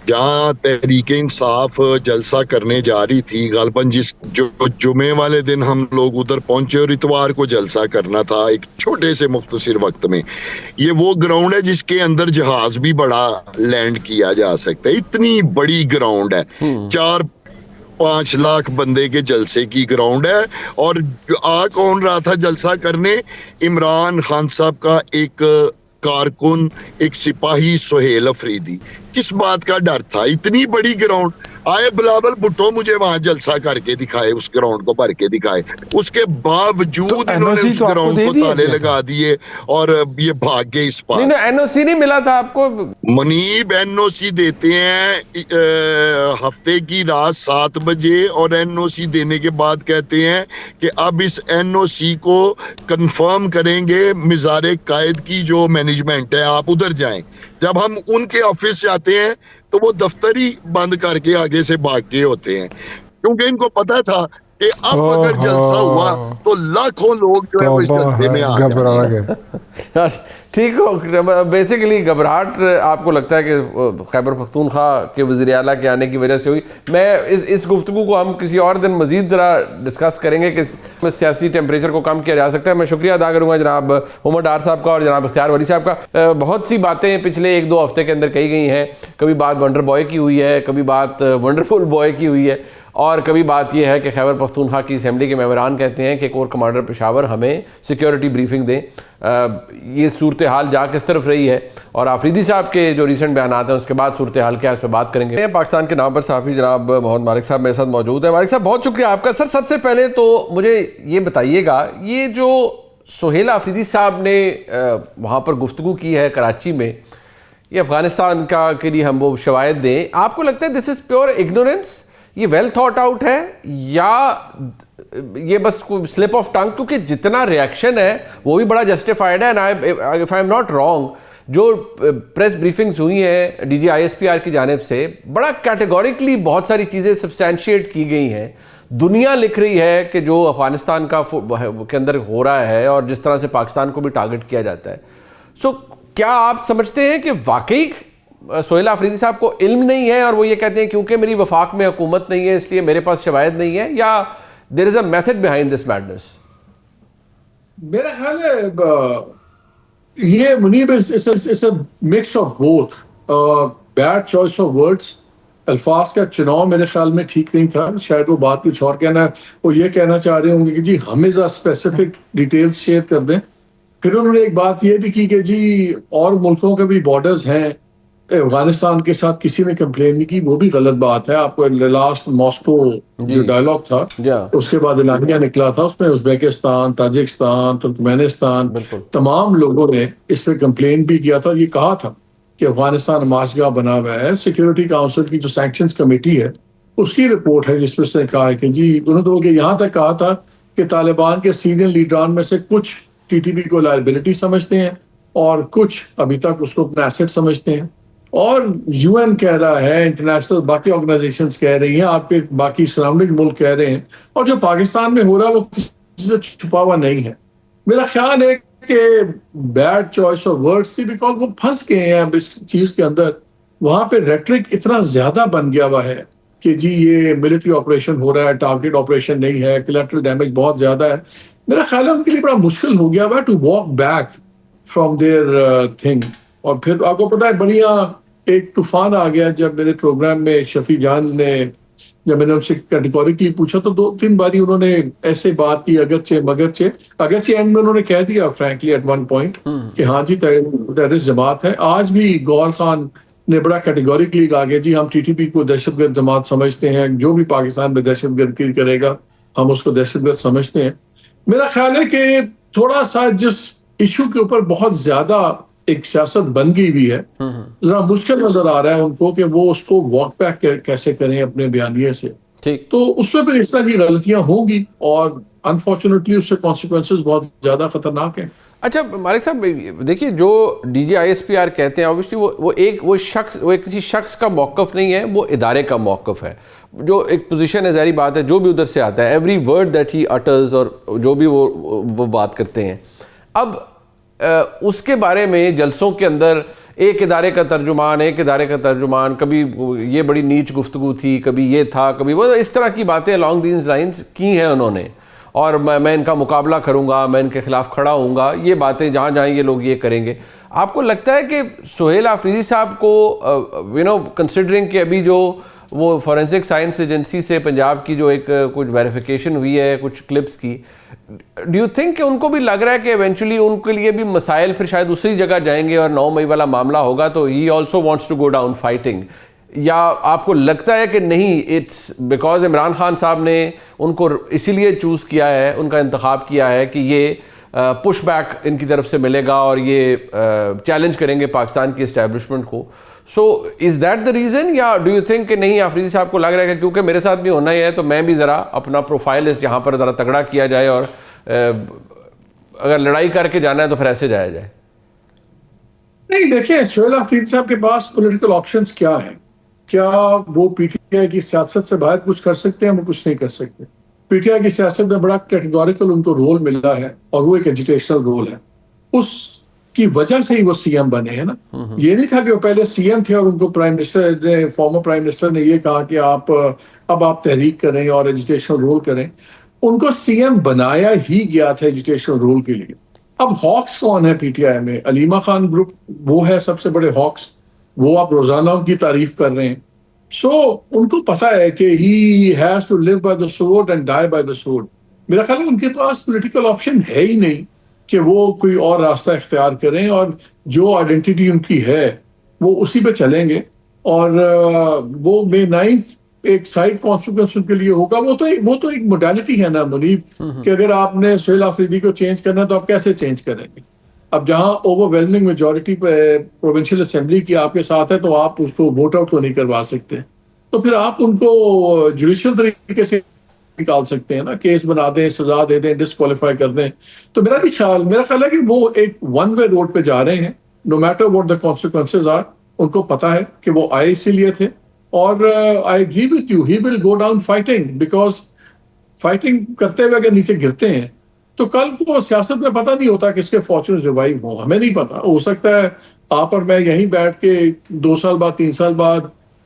جہاں تحریک انصاف جلسہ کرنے جا رہی تھی، غالباً جو جمعے والے دن ہم لوگ ادھر پہنچے اور اتوار کو جلسہ کرنا تھا ایک چھوٹے سے مختصر وقت میں. یہ وہ گراؤنڈ ہے جس کے اندر جہاز بھی بڑا لینڈ کیا جا سکتا ہے. اتنی بڑی گراؤنڈ ہے، 4-5 لاکھ بندے کے جلسے کی گراؤنڈ ہے. اور کون رہا تھا جلسہ کرنے؟ عمران خان صاحب کا ایک کارکن، ایک سپاہی سہیل افریدی. کس بات کا ڈر تھا؟ اتنی بڑی گراؤنڈ. آئے بلاول بھٹو مجھے وہاں جلسہ کر کے دکھائے، اس گراؤنڈ کو بھر کے دکھائے. اس کے باوجود انہوں نے اس گراؤنڈ کو تالے لگا دیے اور یہ بھاگ گئے اس پار. نہیں، این او سی نہیں ملا تھا آپ کو منیب. این او سی دیتے ہیں ہفتے کی رات 7 بجے اور این او سی دینے کے بعد کہتے ہیں کہ اب اس این او سی کو کنفرم کریں گے مزار قائد کی جو مینجمنٹ ہے، آپ ادھر جائیں. جب ہم ان کے آفس جاتے ہیں تو وہ دفتر ہی بند کر کے آگے سے بھاگ کے ہوتے ہیں، کیونکہ ان کو پتا تھا کہ اب اگر جلسہ ہوا تو لاکھوں لوگ جو ہے وہ اس جلسے میں آ گئے. ٹھیک ہو، بیسیکلی گھبراہٹ آپ کو لگتا ہے کہ خیبر پختونخوا کے وزیر اعلیٰ کے آنے کی وجہ سے ہوئی. میں اس گفتگو کو ہم کسی اور دن مزید ذرا ڈسکس کریں گے کہ سیاسی ٹیمپریچر کو کم کیا جا سکتا ہے. میں شکریہ ادا کروں گا جناب عمر ڈار صاحب کا اور جناب اختیار ولی صاحب کا. بہت سی باتیں پچھلے 1-2 ہفتے کے اندر کہی گئی ہیں. کبھی بات ونڈر بوائے کی ہوئی ہے، کبھی بات ونڈرفل بوائے کی ہوئی ہے، اور کبھی بات یہ ہے کہ خیبر پختونخوا کی اسمبلی کے ممبران کہتے ہیں کہ کور کمانڈر پشاور ہمیں سیکیورٹی بریفنگ دیں. یہ صورتحال جا کس طرف رہی ہے اور آفریدی صاحب کے جو ریسنٹ بیانات ہیں اس کے بعد صورتحال کیا ہے اس پہ بات کریں گے. پاکستان کے نام پر صحافی جناب محمد مالک صاحب میرے ساتھ موجود ہیں. مالک صاحب بہت شکریہ آپ کا. سر سب سے پہلے تو مجھے یہ بتائیے گا, یہ جو سہیل آفریدی صاحب نے وہاں پر گفتگو کی ہے کراچی میں, یہ افغانستان کا کے لیے ہم وہ شواہد دیں, آپ کو لگتا ہے دس از پیور اگنورینس, یہ ویل تھاٹ آؤٹ ہے, یا یہ بس کوئی سلپ آف ٹنگ؟ کیونکہ جتنا ریاکشن ہے وہ بھی بڑا جسٹیفائڈ ہے. If I am not wrong, جو پریس بریفنگز ہوئی ہیں D G I S P R کی جانب سے, بڑا کیٹیگوریکلی بہت ساری چیزیں سبسٹینشیٹ کی گئی ہیں. دنیا لکھ رہی ہے کہ جو افغانستان کا کے اندر ہو رہا ہے اور جس طرح سے پاکستان کو بھی ٹارگٹ کیا جاتا ہے. سو کیا آپ سمجھتے ہیں کہ واقعی سہیل آفریدی صاحب کو علم نہیں ہے اور وہ یہ کہتے ہیں کیونکہ میری وفاق میں حکومت نہیں ہے اس لیے میرے پاس شواہد نہیں ہے, یا there is a method behind this madness? میرا خیال ہے یہ Muneeb is a mix of both. Bad choice of words, الفاظ کا چناؤ میرے خیال میں ٹھیک نہیں تھا. شاید وہ بات کچھ اور کہنا ہے, وہ یہ کہنا چاہ رہے ہوں گے کہ جی ہمیں ذرا اسپیسیفک ڈیٹیلز شیئر کر دیں. پھر انہوں نے ایک بات یہ بھی کی کہ جی اور ملکوں کے بھی بارڈرز ہیں, افغانستان کے ساتھ کسی نے کمپلین نہیں کی. وہ بھی غلط بات ہے. آپ کو لاسٹ ماسکو جو ڈائلاگ تھا اس کے بعد اعلانیہ نکلا تھا, اس میں ازبیکستان, تاجکستان, ترکمانستان تمام لوگوں نے اس پہ کمپلین بھی کیا تھا اور یہ کہا تھا کہ افغانستان نمائشگاہ بنا ہوا ہے. سیکورٹی کاؤنسل کی جو سینکشنز کمیٹی ہے اس کی رپورٹ ہے جس میں اس نے کہا ہے کہ جی انہوں نے تو یہاں تک کہا تھا کہ طالبان کے سینئر لیڈران میں سے کچھ ٹی ٹی پی کو لائبلٹی سمجھتے ہیں اور کچھ ابھی تک اس کو اپنا ایسٹ سمجھتے ہیں. اور یو این کہہ رہا ہے, انٹرنیشنل باقی آرگنائزیشنز کہہ رہی ہیں, آپ کے باقی سراؤنڈنگ ملک کہہ رہے ہیں, اور جو پاکستان میں ہو رہا ہے وہ کسی سے چھپا ہوا نہیں ہے. میرا خیال ہے کہ بیڈ چوائس آف ورڈس تھی, بیکاز وہ پھنس گئے ہیں اب اس چیز کے اندر. وہاں پہ ریٹرک اتنا زیادہ بن گیا ہوا ہے کہ جی یہ ملٹری آپریشن ہو رہا ہے, ٹارگیٹ آپریشن نہیں ہے, کولیٹرل ڈیمیج بہت زیادہ ہے. میرا خیال ہے ان کے لیے بڑا مشکل ہو گیا ہوا to walk back from their thing. اور پھر آپ کو پتا ہے بڑھیا ایک طوفان آ گیا جب میرے پروگرام میں شفیع جان نے, جب میں نے ان سے کیٹیگوریکلی پوچھا تو 2-3 باری انہوں نے ایسے بات کی, اگرچہ اینڈ میں انہوں نے کہہ دیا فرینکلی ایٹ ون پوائنٹ کہ ہاں جی ٹیررسٹ جماعت ہے. آج بھی گور خان نے بڑا کیٹیگوریکلی کہا کہ جی ہم ٹی ٹی پی کو دہشت گرد جماعت سمجھتے ہیں, جو بھی پاکستان میں دہشت گردی کرے گا ہم اس کو دہشت گرد سمجھتے ہیں. میرا خیال ہے کہ تھوڑا سا جس ایشو کے اوپر بہت زیادہ ایک سیاست بن گئی ہوئی ہے, ذرا مشکل نظر آ رہا ہے ان کو کہ وہ اس کو واک بیک کیسے کریں اپنے بیانیے سے. تو اس میں پھر اس طرح کی غلطیاں ہوں گی اور انفارچونیٹلی اس سے کانسیکوینسز بہت زیادہ خطرناک ہیں. اچھا مالک صاحب دیکھیے, جو D G I S P R کہتے ہیں اوبیسلی وہ کسی شخص کا موقف نہیں ہے, وہ ادارے کا موقف ہے. جو ایک پوزیشن ہے, ظاہری بات ہے, جو بھی ادھر سے آتا ہے, ایوری ورڈ دیٹ ہی اٹرز, اور جو بھی وہ بات کرتے ہیں. اب اس کے بارے میں جلسوں کے اندر ایک ادارے کا ترجمان, کبھی یہ بڑی نیچ گفتگو تھی, کبھی یہ تھا, کبھی وہ, اس طرح کی باتیں along these lines کی ہیں انہوں نے, اور میں ان کا مقابلہ کروں گا, میں ان کے خلاف کھڑا ہوں گا, یہ باتیں جہاں جائیں یہ لوگ یہ کریں گے. آپ کو لگتا ہے کہ سہیل آفریدی صاحب کو کنسیڈرنگ کہ ابھی جو وہ فورینسک سائنس ایجنسی سے پنجاب کی جو ایک کچھ ویریفیکیشن ہوئی ہے کچھ کلپس کی, ڈو یو تھنک کہ ان کو بھی لگ رہا ہے کہ ایونچولی ان کے لیے بھی مسائل پھر شاید اسی جگہ جائیں گے اور 9 مئی والا معاملہ ہوگا تو he also wants to go down fighting? یا آپ کو لگتا ہے کہ نہیں, اٹس بیکاز عمران خان صاحب نے ان کو اسی لیے چوز کیا ہے, ان کا انتخاب کیا ہے کہ یہ پش بیک ان کی طرف سے ملے گا اور یہ چیلنج کریں گے پاکستان کی اسٹیبلشمنٹ کو. سو از دیٹ دا ریزن, یا ڈو یو تھنک کہ نہیں آفریدی صاحب کو لگ رہا ہے کہ کیونکہ میرے ساتھ بھی ہونا ہی ہے تو میں بھی ذرا اپنا پروفائل اس یہاں پر ذرا تگڑا کیا جائے, اور اگر لڑائی کر کے جانا ہے تو پھر ایسے جایا جائے؟ نہیں دیکھیں, سہیل آفریدی صاحب کے پاس پولیٹیکل آپشنز کیا ہیں. کیا وہ پی ٹی آئی کی سیاست سے باہر کچھ کر سکتے ہیں؟ وہ کچھ نہیں کر سکتے. پی ٹی آئی کی سیاست میں بڑا کیٹیگوریکل ان کو رول ملا ہے اور وہ ایک ایجوکیشنل رول ہے. اس کی وجہ سے ہی وہ سی ایم بنے ہیں نا. یہ نہیں تھا کہ وہ پہلے سی ایم تھے اور ان کو پرائم منسٹر نے, فارمر پرائم منسٹر نے یہ کہا کہ آپ تحریک کریں اور ایجوکیشنل رول کریں. ان کو سی ایم بنایا ہی گیا تھا ایجوکیشنل رول کے لیے. اب ہاکس کون ہے پی ٹی آئی میں؟ علیمہ خان گروپ وہ ہے سب سے بڑے ہاکس. وہ آپ روزانہ ان کی تعریف کر رہے ہیں. سو ان کو پتا ہے کہ he has to live by the sword and die by the sword. میرا خیال ہے ان کے پاس پولیٹیکل آپشن ہے ہی نہیں کہ وہ کوئی اور راستہ اختیار کریں, اور جو آئیڈینٹی ان کی ہے وہ اسی پہ چلیں گے. اور وہ مے 9 ایک سائڈ کانسیکوینس ان کے لیے ہوگا. وہ تو ایک موڈیلٹی ہے نا منیب, کہ اگر آپ نے سہیل آفریدی کو چینج کرنا ہے تو آپ کیسے چینج کریں گے؟ اب جہاں over whelming majority provincial assembly کی آپ کے ساتھ ہے تو آپ اس کو ووٹ آؤٹ تو نہیں کروا سکتے, تو پھر آپ ان کو جوڈیشل طریقے سے نکال سکتے ہیں نا, کیس بنا دیں, سزا دے دیں, ڈسکوالیفائی کر دیں. تو میرا خیال ہے کہ وہ ایک ون وے روڈ پہ جا رہے ہیں, no matter what the consequences are. ان کو پتا ہے کہ وہ آئے اسی لیے تھے, اور I agree with you, he will go down fighting, because fighting کرتے ہوئے اگر نیچے گرتے ہیں تو کل کو سیاست میں پتہ نہیں ہوتا کس کے فارچونز ریوائیو ہوں, ہمیں نہیں پتا. ہو سکتا ہے آپ اور میں یہیں بیٹھ کے 2 سال بعد 3 سال بعد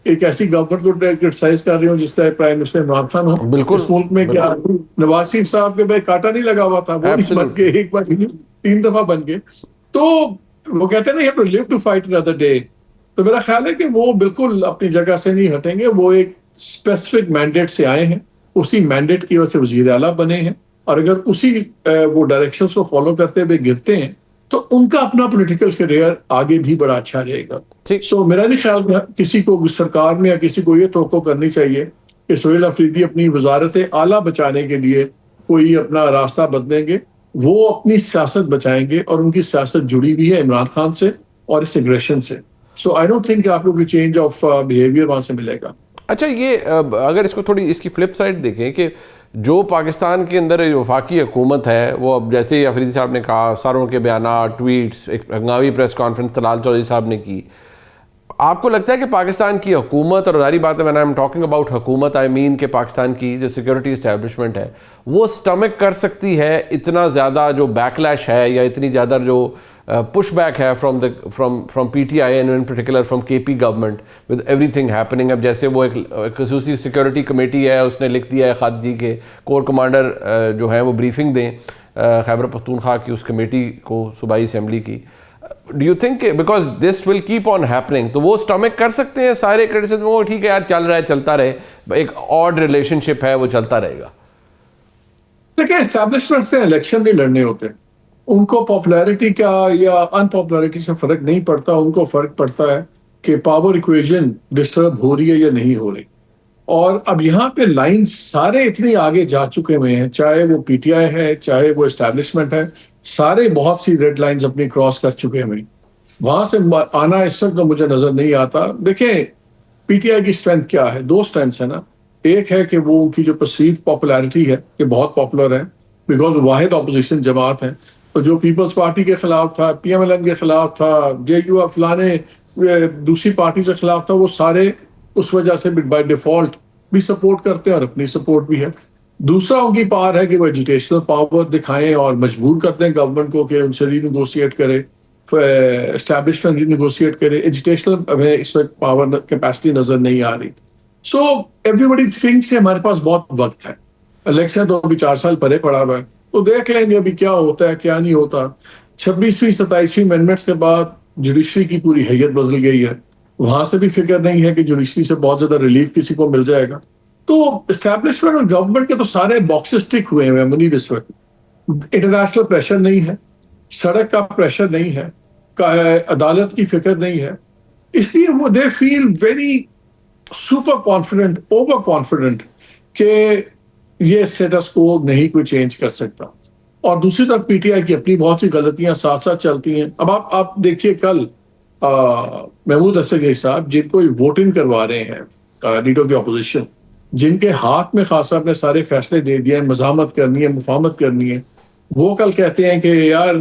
ایک ایسی گورنمنٹ کو کرٹیسائز کر رہے ہوں جس طرح پرائم منسٹر عمران خان ہو بالکل, اس ملک میں. کیا نواز شریف صاحب کے بھائی کانٹا نہیں لگا ہوا تھا, وہ نہیں بن کے ایک بار 3 دفعہ بن گئے. تو وہ کہتے ہیں نا, you have to live to fight another day. تو میرا خیال ہے کہ وہ بالکل اپنی جگہ سے نہیں ہٹیں گے. وہ ایک اسپیسیفک مینڈیٹ سے آئے ہیں, اسی مینڈیٹ کی وجہ سے وزیر اعلیٰ بنے ہیں, اور اگر اسی وہ ڈائریکشنز کو فالو کرتے ہوئے گرتے ہیں تو ان کا اپنا پولیٹیکل کیریئر آگے بھی بڑا اچھا رہے گا. سو میرا نہیں خیال کسی کو سرکار میں یا کسی کو یہ توقع کرنی چاہیے کہ سہیل آفریدی اپنی وزارت اعلیٰ بچانے کے لیے کوئی اپنا راستہ بدلیں گے. وہ اپنی سیاست بچائیں گے, اور ان کی سیاست جڑی ہوئی ہے عمران خان سے اور اس اگریشن سے. سو آئی ڈونٹ تھنک کہ آپ کو کوئی چینج آف بیہیویئر وہاں سے ملے گا. اچھا, یہ اگر اس کو تھوڑی اس کی فلپ سائڈ دیکھیں کہ جو پاکستان کے اندر وفاقی حکومت ہے وہ اب جیسے ہی افریدی صاحب نے کہا, ساروں کے بیانات, ٹویٹس, ایک ہنگامی پریس کانفرنس طلال چودھری صاحب نے کی, آپ کو لگتا ہے کہ پاکستان کی حکومت, اور ظاہری بات ہے when I'm talking about حکومت I mean کہ پاکستان کی جو سیکورٹی اسٹیبلشمنٹ ہے وہ سٹمک کر سکتی ہے اتنا زیادہ جو بیک لیش ہے یا اتنی زیادہ جو push back ہے from PTI and in particular from KP government with everything happening. اب جیسے وہ ایک خصوصی سیکورٹی کمیٹی ہے, اس نے لکھ دیا ہے خط جی کے کور کمانڈر جو ہیں وہ بریفنگ دیں خیبر پختونخوا کی اس کمیٹی کو, صوبائی اسمبلی کی. Do you think because this will keep on happening تو وہ stomach کر سکتے ہیں سارے criticism, وہ ٹھیک ہے یار چل رہا ہے چلتا رہے, ایک odd relationship ہے وہ چلتا رہے گا؟ دیکھیں اسٹیبلشمنٹ سے الیکشن نہیں لڑنے ہوتے, ان کو پاپولیرٹی کا یا ان پاپولیرٹی سے فرق نہیں پڑتا. ان کو فرق پڑتا ہے کہ پاور ایکویژن ڈسٹرب ہو رہی ہے یا نہیں ہو رہی. اور اب یہاں پہ لائن سارے اتنے آگے جا چکے ہوئے ہیں, چاہے وہ پی ٹی آئی ہے چاہے وہ اسٹیبلشمنٹ ہے, سارے بہت سی ریڈ لائنز اپنی کراس کر چکے ہیں. وہاں سے آنا اس وقت مجھے نظر نہیں آتا. دیکھیں پی ٹی آئی کی اسٹرینتھ کیا ہے, 2 اسٹرینتھس ہیں نا. ایک ہے کہ وہ ان کی جو پرسیو پاپولیرٹی ہے کہ بہت پاپولر ہے بیکاز واحد اپوزیشن جماعت ہے. تو جو پیپلز پارٹی کے خلاف تھا, پی ایم ایل این کے خلاف تھا, جے یو فلانے دوسری پارٹی کے خلاف تھا, وہ سارے اس وجہ سے بائی ڈیفالٹ بھی سپورٹ کرتے ہیں اور اپنی سپورٹ بھی ہے. دوسرا ان کی پاور ہے کہ وہ ایجوکیشنل پاور دکھائیں اور مجبور کرتے ہیں گورنمنٹ کو کہ ان سے ری نیگوشیٹ کرے, اسٹیبلشمنٹ ری نیگوشیٹ کرے. ایجوکیشنل ہمیں اس وقت پاور کیپیسٹی نظر نہیں آ رہی. سو ایوری بڈی تھنکس کہ ہمارے پاس بہت وقت ہے, الیکشن تو ابھی 4 سال پرے پڑا ہوا ہے, تو دیکھ لیں گے ابھی کیا ہوتا ہے کیا نہیں ہوتا. 26ویں 27ویں امینڈمنٹس کے بعد جوڈیشری کی پوری حیت بدل گئی ہے, وہاں سے بھی فکر نہیں ہے کہ جوڈیشری سے بہت زیادہ ریلیف کسی کو مل جائے گا. تو اسٹیبلشمنٹ اور گورنمنٹ کے تو سارے باکسز ٹک ہوئے ہیں منیب اس وقت. انٹرنیشنل پریشر نہیں ہے, سڑک کا پریشر نہیں ہے, عدالت کی فکر نہیں ہے, اس لیے وہ they feel very super confident, over confident کہ یہ اسٹیٹس کو نہیں کوئی چینج کر سکتا. اور دوسری طرف پی ٹی آئی کی اپنی بہت سی غلطیاں ساتھ ساتھ چلتی ہیں. اب آپ دیکھیے کل محمود اسد صاحب جن کو ووٹنگ کروا رہے ہیں لیڈر آف دی اپوزیشن, جن کے ہاتھ میں خاص صاحب نے سارے فیصلے دے دیے ہیں, مزاحمت کرنی ہے, مفاہمت کرنی ہے, وہ کل کہتے ہیں کہ یار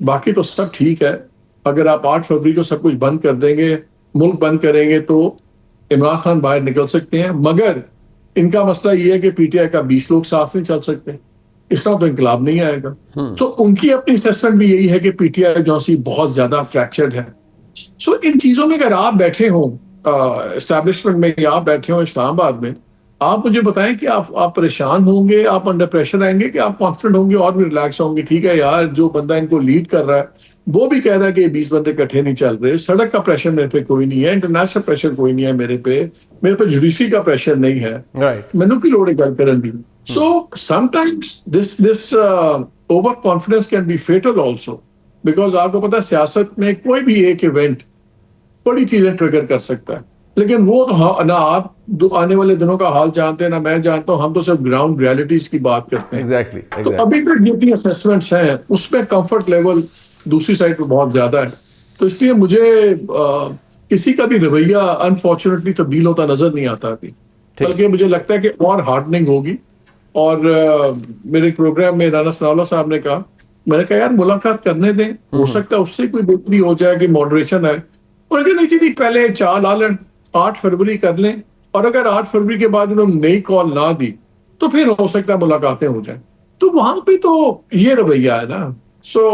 باقی تو سب ٹھیک ہے, اگر آپ 8 فروری کو سب کچھ بند کر دیں گے, ملک بند کریں گے تو عمران خان باہر نکل سکتے ہیں, مگر ان کا مسئلہ یہ ہے کہ پی ٹی آئی کا 20 لوگ ساتھ نہیں چل سکتے, اس طرح تو انقلاب نہیں آئے گا. تو ان کی اپنی اسسمنٹ بھی یہی ہے کہ پی ٹی آئی جو سی بہت زیادہ فریکچرڈ ہے. سو ان چیزوں میں اگر آپ بیٹھے ہوں اسٹیبلشمنٹ میں یا آپ بیٹھے ہوں اسلام آباد میں, آپ مجھے بتائیں کہ آپ پریشان ہوں گے, آپ انڈر پریشر آئیں گے کہ آپ کانفیڈنٹ ہوں گے اور بھی ریلیکس ہوں گے؟ ٹھیک ہے یار, جو بندہ ان کو لیڈ کر رہا ہے وہ بھی کہہ رہا ہے کہ 20 بندے اکٹھے نہیں چل رہے. سڑک کا پریشر میرے پہ کوئی نہیں ہے, انٹرنیشنل پریشر کوئی نہیں ہے میرے پہ جوڈیشری کا پریشر نہیں ہے. رائٹ مینوں کی لوڑ ہے گل کرن دی. So some times this over confidence can be fatal also, because آپ کو پتا ہے سیاست میں کوئی بھی ایک ایونٹ بڑی چیزیں ٹریگر کر سکتا ہے, لیکن وہ تو نہ آپ آنے والے دنوں کا حال جانتے ہیں نہ میں جانتا ہوں, ہم تو صرف گراؤنڈ ریالٹیز کی بات کرتے ہیں. ایگزیکٹلی تو ابھی تک جتنی اسیسمنٹس ہیں اس میں کمفرٹ لیول دوسری سائڈ پہ بہت زیادہ ہے, تو اس لیے مجھے کسی کا بھی رویہ انفارچونیٹلی تبدیل ہوتا نظر نہیں آتا ابھی, بلکہ مجھے لگتا ہے کہ اور ہارڈننگ ہوگی. اور میرے پروگرام میں رانا ثناء اللہ صاحب نے کہا, میں نے کہا یار ملاقات کرنے دیں, ہو سکتا ہے اس سے کوئی بہتری ہو جائے کہ ماڈریشن ہے. انہوں نے کہا نہیں جی پہلے چال آ لیں, 8 فروری کر لیں, اور اگر 8 فروری کے بعد انہوں نے نئی کال نہ دی تو پھر ہو سکتا ہے ملاقاتیں ہو جائیں. تو وہاں پہ تو یہ رویہ ہے نا. So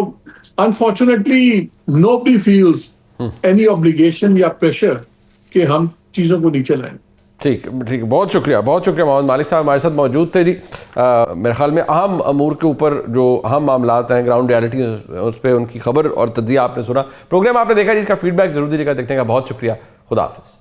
unfortunately nobody feels any obligation یا پریشر کہ ہم چیزوں کو نیچے لائیں. ٹھیک ٹھیک, بہت شکریہ محمد مالک صاحب ہمارے ساتھ موجود تھے جی. میرے خیال میں اہم امور کے اوپر جو اہم معاملات ہیں گراؤنڈ ریالٹی اس پہ ان کی خبر اور تجزیہ آپ نے سنا. پروگرام آپ نے دیکھا جی, اس کا فیڈ بیک ضرور دیجیے گا. دیکھنے کا بہت شکریہ. خدا حافظ.